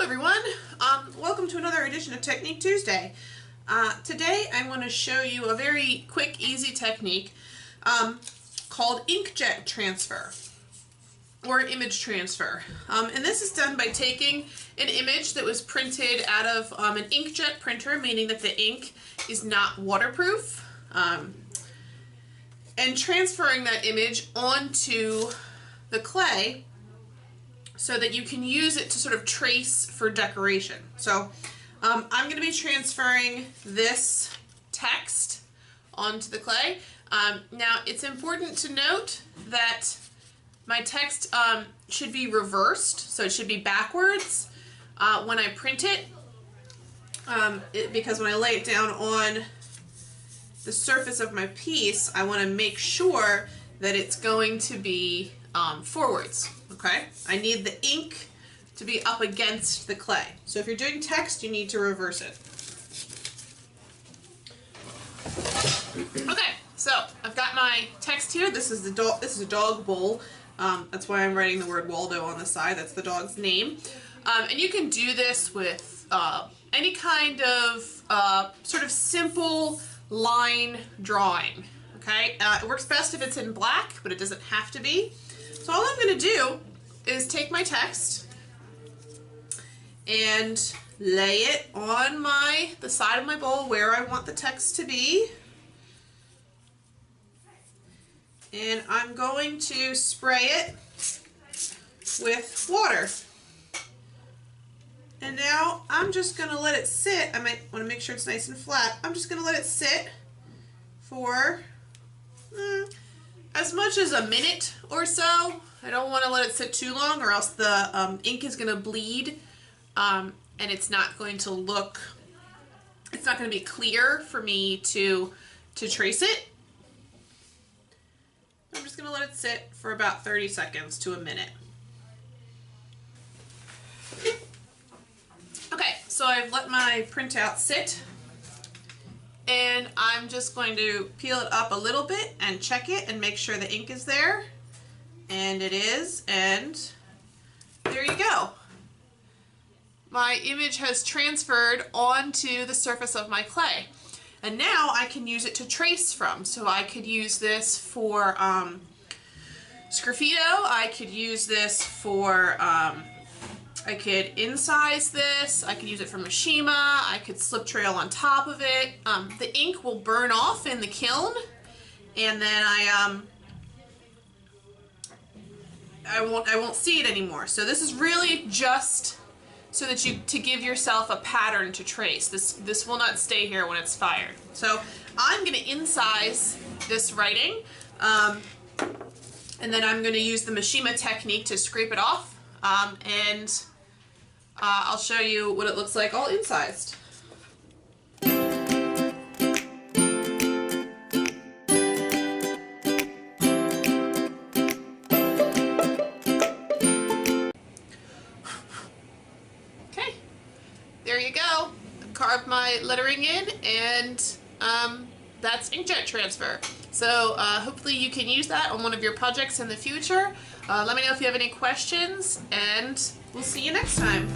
everyone. Welcome to another edition of Technique Tuesday. Today I want to show you a very quick, easy technique called inkjet transfer or image transfer. And this is done by taking an image that was printed out of an inkjet printer, meaning that the ink is not waterproof, and transferring that image onto the clay so that you can use it to sort of trace for decoration. So I'm going to be transferring this text onto the clay. Now it's important to note that my text should be reversed, so it should be backwards when I print it, because when I lay it down on the surface of my piece, I want to make sure that it's going to be forwards. Okay, I need the ink to be up against the clay. So if you're doing text, you need to reverse it. Okay, so I've got my text here. This is a dog bowl. That's why I'm writing the word Waldo on the side. That's the dog's name. And you can do this with any kind of sort of simple line drawing. Okay, it works best if it's in black, but it doesn't have to be. So all I'm going to do is take my text and lay it on the side of my bowl where I want the text to be. And I'm going to spray it with water. And now I'm just going to let it sit. I might want to make sure it's nice and flat. I'm just going to let it sit for as much as a minute or so. I don't want to let it sit too long, or else the ink is going to bleed, and it's not going to look, it's not going to be clear for me to trace it. I'm just going to let it sit for about 30 seconds to a minute. Okay, so I've let my printout sit, and I'm just going to peel it up a little bit and check it and make sure the ink is there. And it is, and there you go. My image has transferred onto the surface of my clay. And now I can use it to trace from. So I could use this for sgraffito. I could use this for, I could incise this. I could use it for Mishima. I could slip trail on top of it. The ink will burn off in the kiln, and then I won't see it anymore. So this is really just so that to give yourself a pattern to trace. This will not stay here when it's fired. So I'm going to incise this writing, and then I'm going to use the Mishima technique to scrape it off, and I'll show you what it looks like all incised. There you go. I've carved my lettering in, and that's inkjet transfer. So hopefully you can use that on one of your projects in the future. Let me know if you have any questions, and we'll see you next time.